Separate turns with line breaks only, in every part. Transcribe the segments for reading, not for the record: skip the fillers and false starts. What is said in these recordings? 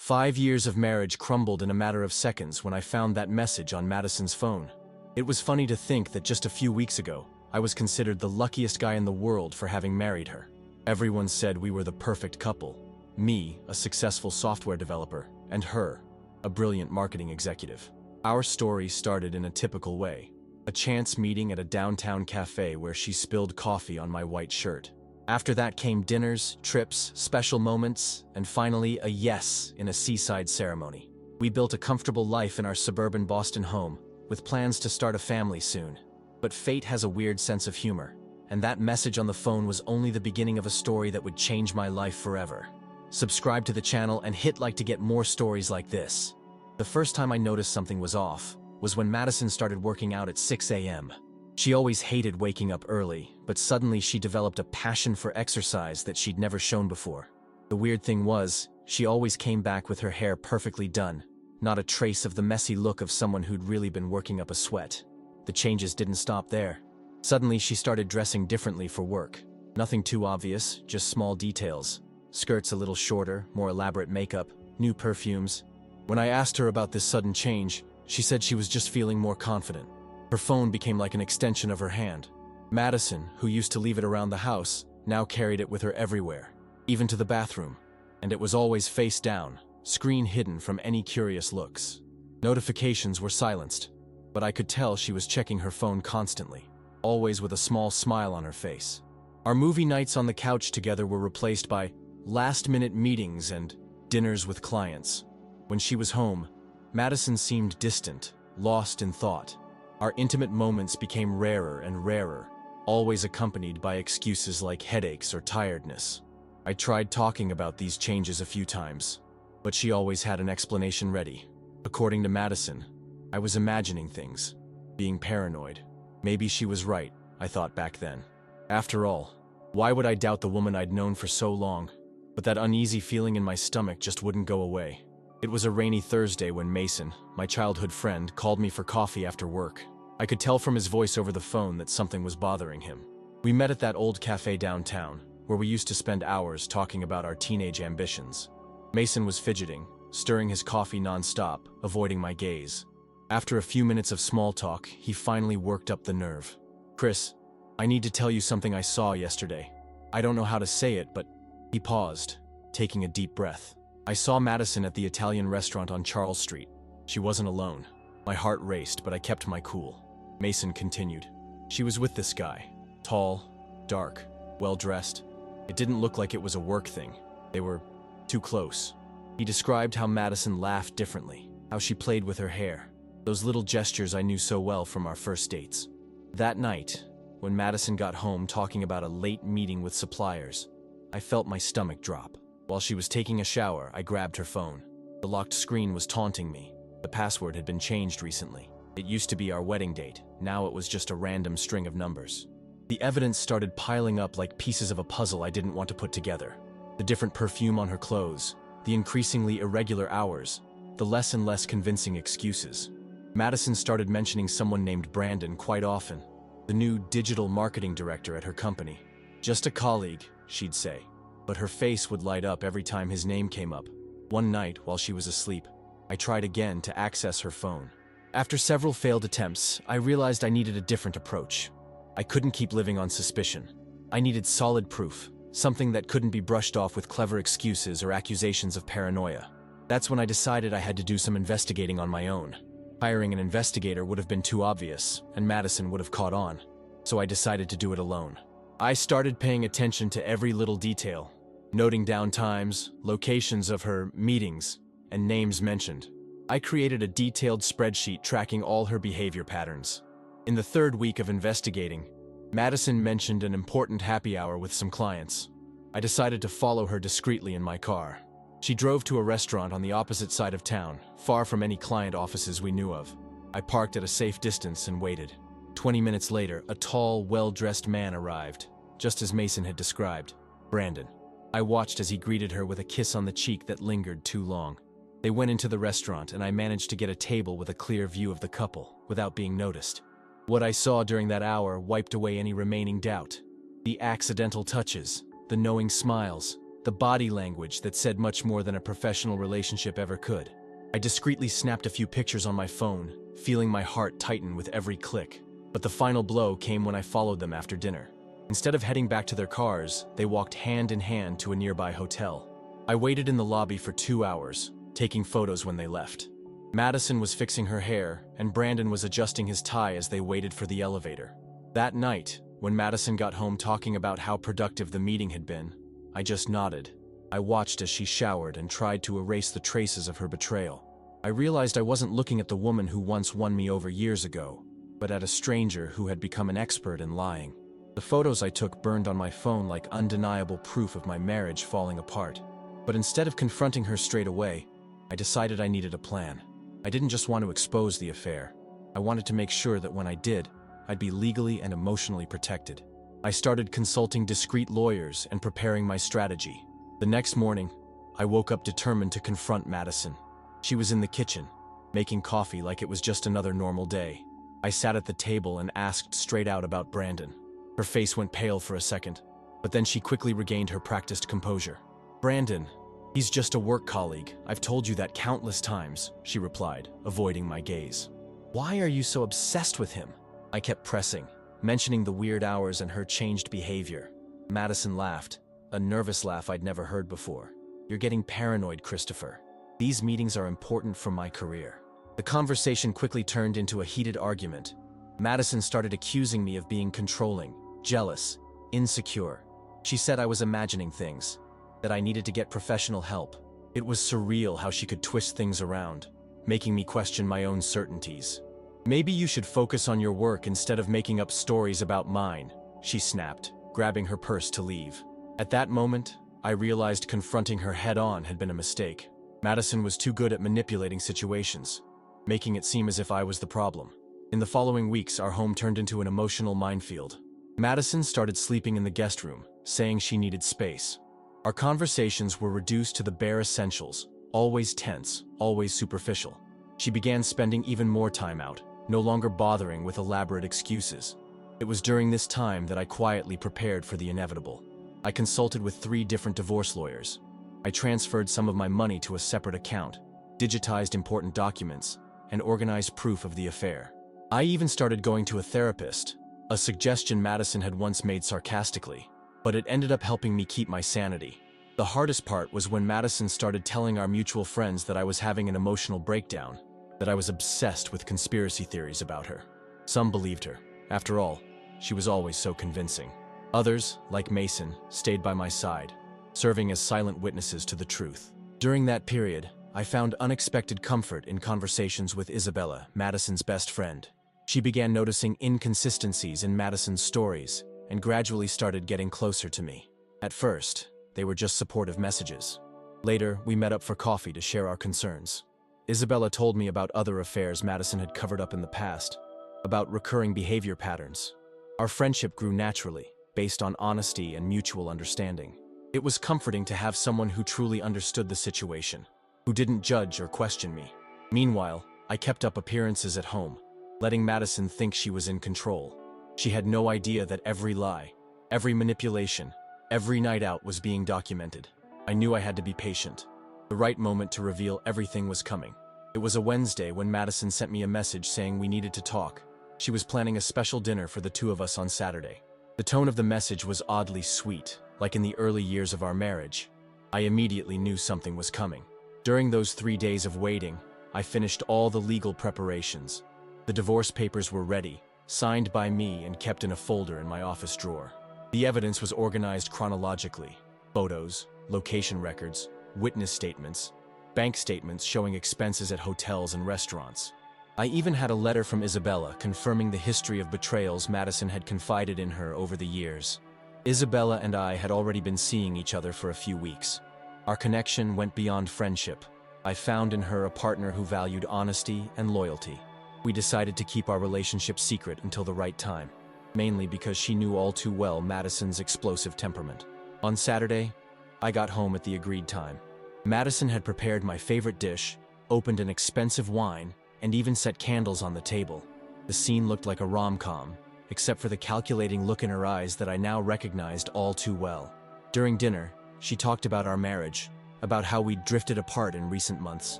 5 years of marriage crumbled in a matter of seconds when I found that message on Madison's phone. It was funny to think that just a few weeks ago, I was considered the luckiest guy in the world for having married her. Everyone said we were the perfect couple. Me, a successful software developer, and her, a brilliant marketing executive. Our story started in a typical way. A chance meeting at a downtown cafe where she spilled coffee on my white shirt. After that came dinners, trips, special moments, and finally a yes in a seaside ceremony. We built a comfortable life in our suburban Boston home, with plans to start a family soon. But fate has a weird sense of humor, and that message on the phone was only the beginning of a story that would change my life forever. Subscribe to the channel and hit like to get more stories like this. The first time I noticed something was off was when Madison started working out at 6 a.m. She always hated waking up early, but suddenly she developed a passion for exercise that she'd never shown before. The weird thing was, she always came back with her hair perfectly done, not a trace of the messy look of someone who'd really been working up a sweat. The changes didn't stop there. Suddenly she started dressing differently for work. Nothing too obvious, just small details. Skirts a little shorter, more elaborate makeup, new perfumes. When I asked her about this sudden change, she said she was just feeling more confident. Her phone became like an extension of her hand. Madison, who used to leave it around the house, now carried it with her everywhere, even to the bathroom. And it was always face down, screen hidden from any curious looks. Notifications were silenced, but I could tell she was checking her phone constantly, always with a small smile on her face. Our movie nights on the couch together were replaced by last-minute meetings and dinners with clients. When she was home, Madison seemed distant, lost in thought. Our intimate moments became rarer and rarer, always accompanied by excuses like headaches or tiredness. I tried talking about these changes a few times, but she always had an explanation ready. According to Madison, I was imagining things, being paranoid. Maybe she was right, I thought back then. After all, why would I doubt the woman I'd known for so long? But that uneasy feeling in my stomach just wouldn't go away. It was a rainy Thursday when Mason, my childhood friend, called me for coffee after work. I could tell from his voice over the phone that something was bothering him. We met at that old cafe downtown, where we used to spend hours talking about our teenage ambitions. Mason was fidgeting, stirring his coffee non-stop, avoiding my gaze. After a few minutes of small talk, he finally worked up the nerve. "Chris, I need to tell you something I saw yesterday. I don't know how to say it, but..." He paused, taking a deep breath. "I saw Madison at the Italian restaurant on Charles Street. She wasn't alone." My heart raced, but I kept my cool. Mason continued. "She was with this guy. Tall, dark, well-dressed. It didn't look like it was a work thing. They were too close." He described how Madison laughed differently, how she played with her hair. Those little gestures I knew so well from our first dates. That night, when Madison got home talking about a late meeting with suppliers, I felt my stomach drop. While she was taking a shower, I grabbed her phone. The locked screen was taunting me. The password had been changed recently. It used to be our wedding date. Now it was just a random string of numbers. The evidence started piling up like pieces of a puzzle I didn't want to put together. The different perfume on her clothes, the increasingly irregular hours, the less and less convincing excuses. Madison started mentioning someone named Brandon quite often, the new digital marketing director at her company. "Just a colleague," she'd say, but her face would light up every time his name came up. One night, while she was asleep, I tried again to access her phone. After several failed attempts, I realized I needed a different approach. I couldn't keep living on suspicion. I needed solid proof, something that couldn't be brushed off with clever excuses or accusations of paranoia. That's when I decided I had to do some investigating on my own. Hiring an investigator would have been too obvious, and Madison would have caught on, so I decided to do it alone. I started paying attention to every little detail, noting down times, locations of her meetings, and names mentioned. I created a detailed spreadsheet tracking all her behavior patterns. In the third week of investigating, Madison mentioned an important happy hour with some clients. I decided to follow her discreetly in my car. She drove to a restaurant on the opposite side of town, far from any client offices we knew of. I parked at a safe distance and waited. 20 minutes later, a tall, well-dressed man arrived, just as Mason had described. Brandon. I watched as he greeted her with a kiss on the cheek that lingered too long. They went into the restaurant, and I managed to get a table with a clear view of the couple, without being noticed. What I saw during that hour wiped away any remaining doubt. The accidental touches, the knowing smiles, the body language that said much more than a professional relationship ever could. I discreetly snapped a few pictures on my phone, feeling my heart tighten with every click. But the final blow came when I followed them after dinner. Instead of heading back to their cars, they walked hand in hand to a nearby hotel. I waited in the lobby for 2 hours, taking photos when they left. Madison was fixing her hair, and Brandon was adjusting his tie as they waited for the elevator. That night, when Madison got home talking about how productive the meeting had been, I just nodded. I watched as she showered and tried to erase the traces of her betrayal. I realized I wasn't looking at the woman who once won me over years ago, but at a stranger who had become an expert in lying. The photos I took burned on my phone like undeniable proof of my marriage falling apart. But instead of confronting her straight away, I decided I needed a plan. I didn't just want to expose the affair. I wanted to make sure that when I did, I'd be legally and emotionally protected. I started consulting discreet lawyers and preparing my strategy. The next morning, I woke up determined to confront Madison. She was in the kitchen, making coffee like it was just another normal day. I sat at the table and asked straight out about Brandon. Her face went pale for a second, but then she quickly regained her practiced composure. "Brandon, he's just a work colleague. I've told you that countless times," she replied, avoiding my gaze. "Why are you so obsessed with him?" I kept pressing, mentioning the weird hours and her changed behavior. Madison laughed, a nervous laugh I'd never heard before. "You're getting paranoid, Christopher. These meetings are important for my career." The conversation quickly turned into a heated argument. Madison started accusing me of being controlling, jealous, insecure. She said I was imagining things, that I needed to get professional help. It was surreal how she could twist things around, making me question my own certainties. "Maybe you should focus on your work instead of making up stories about mine," she snapped, grabbing her purse to leave. At that moment, I realized confronting her head-on had been a mistake. Madison was too good at manipulating situations, making it seem as if I was the problem. In the following weeks, our home turned into an emotional minefield. Madison started sleeping in the guest room, saying she needed space. Our conversations were reduced to the bare essentials, always tense, always superficial. She began spending even more time out, no longer bothering with elaborate excuses. It was during this time that I quietly prepared for the inevitable. I consulted with 3 different divorce lawyers. I transferred some of my money to a separate account, digitized important documents, and organized proof of the affair. I even started going to a therapist, a suggestion Madison had once made sarcastically, but it ended up helping me keep my sanity. The hardest part was when Madison started telling our mutual friends that I was having an emotional breakdown, that I was obsessed with conspiracy theories about her. Some believed her. After all, she was always so convincing. Others, like Mason, stayed by my side, serving as silent witnesses to the truth. During that period, I found unexpected comfort in conversations with Isabella, Madison's best friend. She began noticing inconsistencies in Madison's stories and gradually started getting closer to me. At first, they were just supportive messages. Later, we met up for coffee to share our concerns. Isabella told me about other affairs Madison had covered up in the past, about recurring behavior patterns. Our friendship grew naturally, based on honesty and mutual understanding. It was comforting to have someone who truly understood the situation, who didn't judge or question me. Meanwhile, I kept up appearances at home, letting Madison think she was in control. She had no idea that every lie, every manipulation, every night out was being documented. I knew I had to be patient. The right moment to reveal everything was coming. It was a Wednesday when Madison sent me a message saying we needed to talk. She was planning a special dinner for the 2 of us on Saturday. The tone of the message was oddly sweet, like in the early years of our marriage. I immediately knew something was coming. During those 3 days of waiting, I finished all the legal preparations. The divorce papers were ready, signed by me and kept in a folder in my office drawer. The evidence was organized chronologically: photos, location records, witness statements, bank statements showing expenses at hotels and restaurants. I even had a letter from Isabella confirming the history of betrayals Madison had confided in her over the years. Isabella and I had already been seeing each other for a few weeks. Our connection went beyond friendship. I found in her a partner who valued honesty and loyalty. We decided to keep our relationship secret until the right time, mainly because she knew all too well Madison's explosive temperament. On Saturday, I got home at the agreed time. Madison had prepared my favorite dish, opened an expensive wine, and even set candles on the table. The scene looked like a rom-com, except for the calculating look in her eyes that I now recognized all too well. During dinner, she talked about our marriage, about how we'd drifted apart in recent months.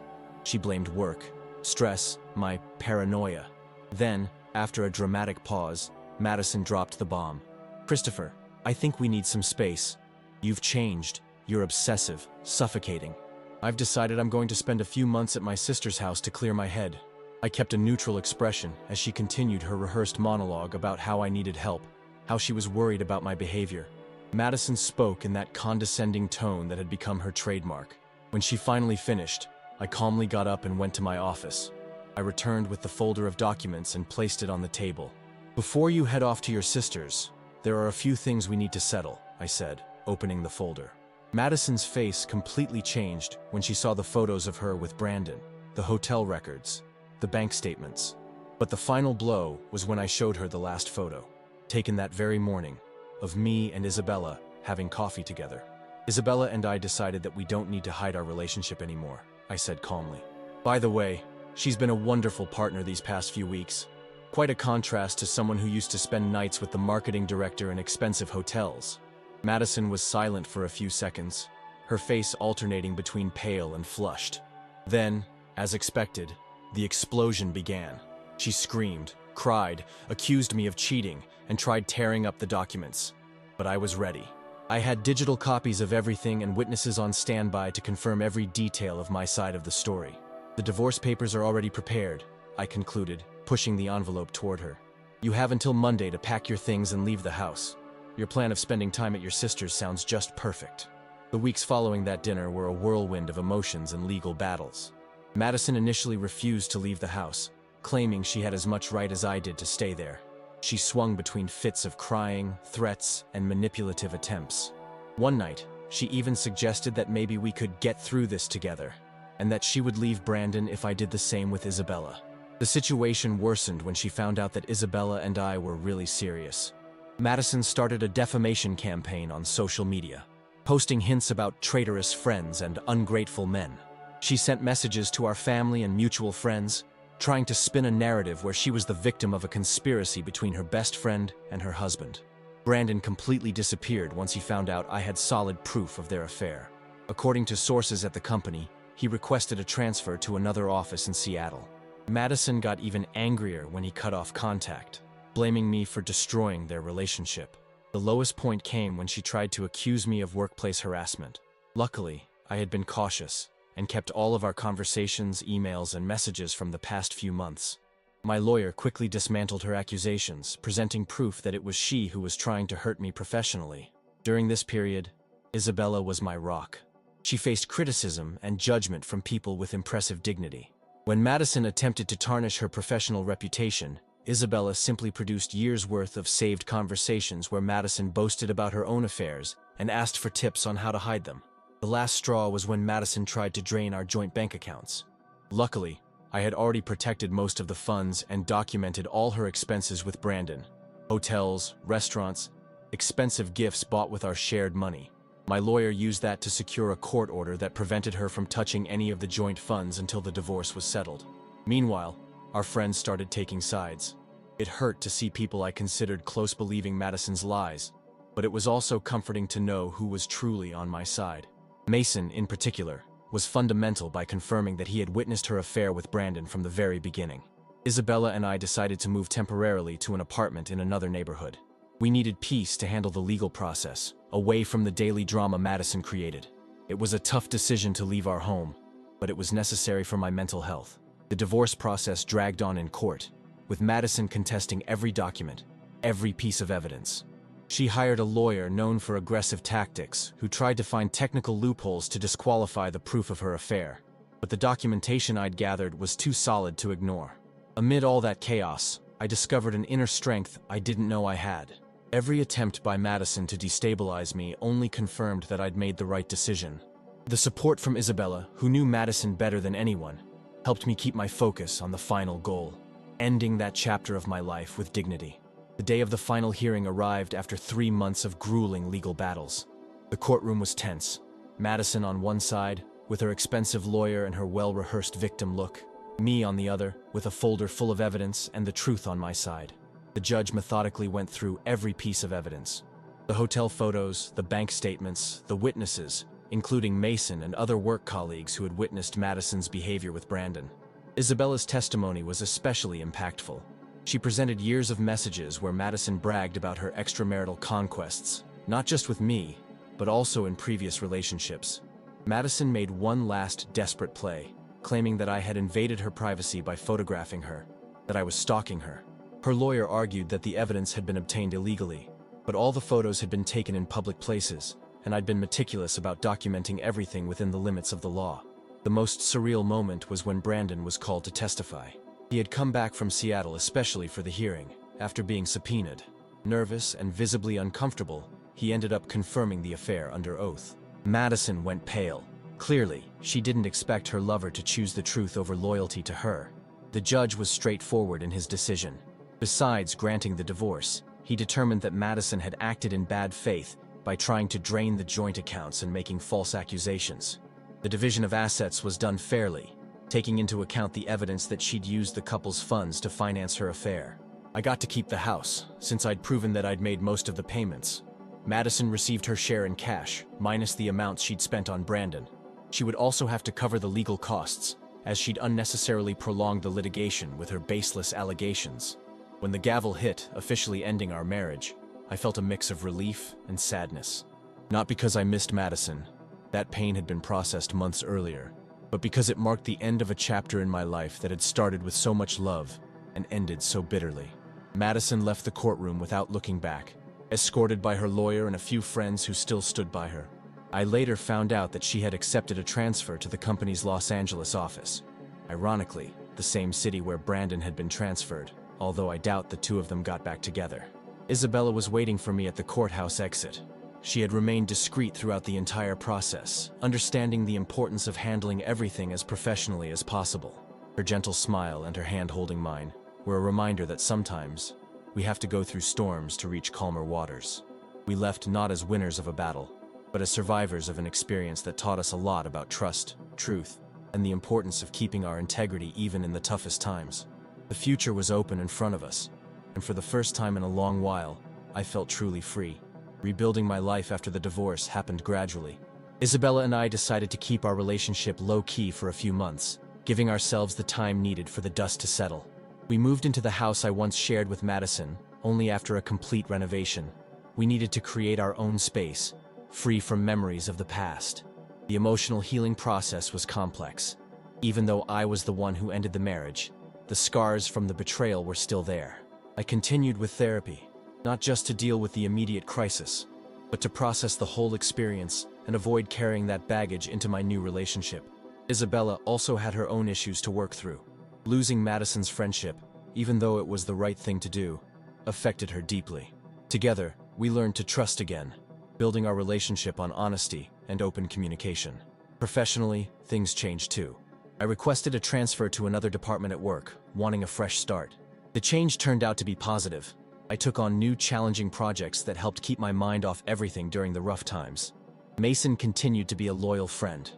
She blamed work, stress, my paranoia. Then, after a dramatic pause, Madison dropped the bomb. "Christopher, I think we need some space. You've changed. You're obsessive, suffocating. I've decided I'm going to spend a few months at my sister's house to clear my head." I kept a neutral expression as she continued her rehearsed monologue about how I needed help, how she was worried about my behavior. Madison spoke in that condescending tone that had become her trademark. When she finally finished, I calmly got up and went to my office. I returned with the folder of documents and placed it on the table. "Before you head off to your sister's, there are a few things we need to settle," I said, opening the folder. Madison's face completely changed when she saw the photos of her with Brandon, the hotel records, the bank statements. But the final blow was when I showed her the last photo, taken that very morning, of me and Isabella having coffee together. "Isabella and I decided that we don't need to hide our relationship anymore," I said calmly. "By the way, she's been a wonderful partner these past few weeks. Quite a contrast to someone who used to spend nights with the marketing director in expensive hotels." Madison was silent for a few seconds, her face alternating between pale and flushed. Then, as expected, the explosion began. She screamed, cried, accused me of cheating, and tried tearing up the documents. But I was ready. I had digital copies of everything and witnesses on standby to confirm every detail of my side of the story. "The divorce papers are already prepared," I concluded, pushing the envelope toward her. "You have until Monday to pack your things and leave the house. Your plan of spending time at your sister's sounds just perfect." The weeks following that dinner were a whirlwind of emotions and legal battles. Madison initially refused to leave the house, claiming she had as much right as I did to stay there. She swung between fits of crying, threats, and manipulative attempts. One night, she even suggested that maybe we could get through this together, and that she would leave Brandon if I did the same with Isabella. The situation worsened when she found out that Isabella and I were really serious. Madison started a defamation campaign on social media, posting hints about traitorous friends and ungrateful men. She sent messages to our family and mutual friends, trying to spin a narrative where she was the victim of a conspiracy between her best friend and her husband. Brandon completely disappeared once he found out I had solid proof of their affair. According to sources at the company, he requested a transfer to another office in Seattle. Madison got even angrier when he cut off contact, blaming me for destroying their relationship. The lowest point came when she tried to accuse me of workplace harassment. Luckily, I had been cautious and kept all of our conversations, emails, and messages from the past few months. My lawyer quickly dismantled her accusations, presenting proof that it was she who was trying to hurt me professionally. During this period, Isabella was my rock. She faced criticism and judgment from people with impressive dignity. When Madison attempted to tarnish her professional reputation, Isabella simply produced years' worth of saved conversations where Madison boasted about her own affairs and asked for tips on how to hide them. The last straw was when Madison tried to drain our joint bank accounts. Luckily, I had already protected most of the funds and documented all her expenses with Brandon. Hotels, restaurants, expensive gifts bought with our shared money. My lawyer used that to secure a court order that prevented her from touching any of the joint funds until the divorce was settled. Meanwhile, our friends started taking sides. It hurt to see people I considered close believing Madison's lies, but it was also comforting to know who was truly on my side. Mason, in particular, was fundamental by confirming that he had witnessed her affair with Brandon from the very beginning. Isabella and I decided to move temporarily to an apartment in another neighborhood. We needed peace to handle the legal process, away from the daily drama Madison created. It was a tough decision to leave our home, but it was necessary for my mental health. The divorce process dragged on in court, with Madison contesting every document, every piece of evidence. She hired a lawyer known for aggressive tactics who tried to find technical loopholes to disqualify the proof of her affair. But the documentation I'd gathered was too solid to ignore. Amid all that chaos, I discovered an inner strength I didn't know I had. Every attempt by Madison to destabilize me only confirmed that I'd made the right decision. The support from Isabella, who knew Madison better than anyone, helped me keep my focus on the final goal, ending that chapter of my life with dignity. The day of the final hearing arrived after 3 months of grueling legal battles. The courtroom was tense. Madison on one side, with her expensive lawyer and her well-rehearsed victim look. Me on the other, with a folder full of evidence and the truth on my side. The judge methodically went through every piece of evidence. The hotel photos, the bank statements, the witnesses, including Mason and other work colleagues who had witnessed Madison's behavior with Brandon. Isabella's testimony was especially impactful. She presented years of messages where Madison bragged about her extramarital conquests, not just with me, but also in previous relationships. Madison made one last desperate play, claiming that I had invaded her privacy by photographing her, that I was stalking her. Her lawyer argued that the evidence had been obtained illegally, but all the photos had been taken in public places, and I'd been meticulous about documenting everything within the limits of the law. The most surreal moment was when Brandon was called to testify. He had come back from Seattle especially for the hearing, after being subpoenaed. Nervous and visibly uncomfortable, he ended up confirming the affair under oath. Madison went pale. Clearly, she didn't expect her lover to choose the truth over loyalty to her. The judge was straightforward in his decision. Besides granting the divorce, he determined that Madison had acted in bad faith by trying to drain the joint accounts and making false accusations. The division of assets was done fairly, taking into account the evidence that she'd used the couple's funds to finance her affair. I got to keep the house, since I'd proven that I'd made most of the payments. Madison received her share in cash, minus the amounts she'd spent on Brandon. She would also have to cover the legal costs, as she'd unnecessarily prolonged the litigation with her baseless allegations. When the gavel hit, officially ending our marriage, I felt a mix of relief and sadness. Not because I missed Madison, that pain had been processed months earlier, but because it marked the end of a chapter in my life that had started with so much love and ended so bitterly. Madison left the courtroom without looking back, escorted by her lawyer and a few friends who still stood by her. I later found out that she had accepted a transfer to the company's Los Angeles office. Ironically, the same city where Brandon had been transferred, although I doubt the two of them got back together. Isabella was waiting for me at the courthouse exit. She had remained discreet throughout the entire process, understanding the importance of handling everything as professionally as possible. Her gentle smile and her hand holding mine were a reminder that sometimes we have to go through storms to reach calmer waters. We left not as winners of a battle, but as survivors of an experience that taught us a lot about trust, truth, and the importance of keeping our integrity even in the toughest times. The future was open in front of us, and for the first time in a long while, I felt truly free. Rebuilding my life after the divorce happened gradually. Isabella and I decided to keep our relationship low-key for a few months, giving ourselves the time needed for the dust to settle. We moved into the house I once shared with Madison, only after a complete renovation. We needed to create our own space, free from memories of the past. The emotional healing process was complex. Even though I was the one who ended the marriage, the scars from the betrayal were still there. I continued with therapy, not just to deal with the immediate crisis, but to process the whole experience and avoid carrying that baggage into my new relationship. Isabella also had her own issues to work through. Losing Madison's friendship, even though it was the right thing to do, affected her deeply. Together, we learned to trust again, building our relationship on honesty and open communication. Professionally, things changed too. I requested a transfer to another department at work, wanting a fresh start. The change turned out to be positive. I took on new challenging projects that helped keep my mind off everything during the rough times. Mason continued to be a loyal friend,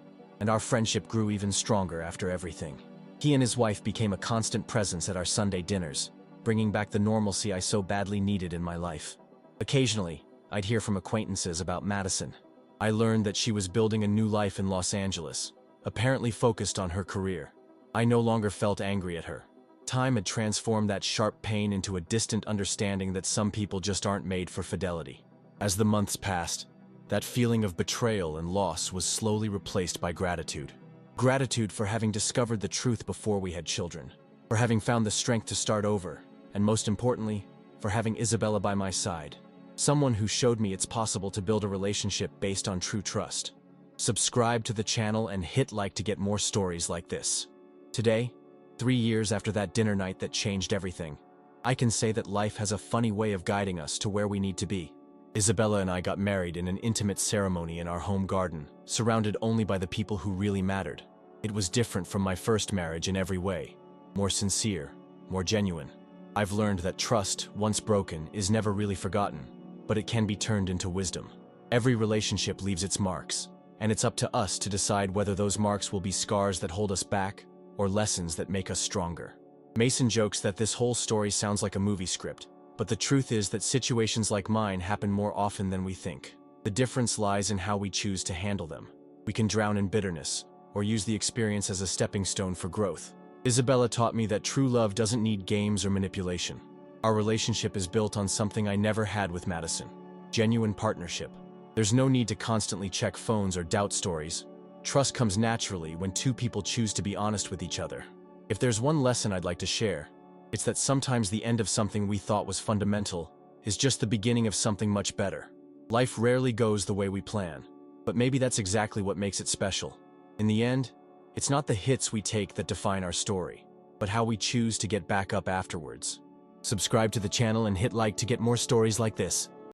and our friendship grew even stronger after everything. He and his wife became a constant presence at our Sunday dinners, bringing back the normalcy I so badly needed in my life. Occasionally, I'd hear from acquaintances about Madison. I learned that she was building a new life in Los Angeles, apparently focused on her career. I no longer felt angry at her. Time had transformed that sharp pain into a distant understanding that some people just aren't made for fidelity. As the months passed, that feeling of betrayal and loss was slowly replaced by gratitude. Gratitude for having discovered the truth before we had children, for having found the strength to start over, and most importantly, for having Isabella by my side. Someone who showed me it's possible to build a relationship based on true trust. Subscribe to the channel and hit like to get more stories like this. Today, 3 years after that dinner night that changed everything, I can say that life has a funny way of guiding us to where we need to be. Isabella and I got married in an intimate ceremony in our home garden, surrounded only by the people who really mattered. It was different from my first marriage in every way. More sincere, more genuine. I've learned that trust, once broken, is never really forgotten, but it can be turned into wisdom. Every relationship leaves its marks, and it's up to us to decide whether those marks will be scars that hold us back or lessons that make us stronger. Mason jokes that this whole story sounds like a movie script, But the truth is that situations like mine happen more often than we think. The difference lies in how we choose to handle them. We can drown in bitterness, or use the experience as a stepping stone for growth. Isabella taught me that true love doesn't need games or manipulation. Our relationship is built on something I never had with Madison: genuine partnership. There's no need to constantly check phones or doubt stories. Trust comes naturally when two people choose to be honest with each other. If there's one lesson I'd like to share, it's that sometimes the end of something we thought was fundamental is just the beginning of something much better. Life rarely goes the way we plan, but maybe that's exactly what makes it special. In the end, it's not the hits we take that define our story, but how we choose to get back up afterwards. Subscribe to the channel and hit like to get more stories like this.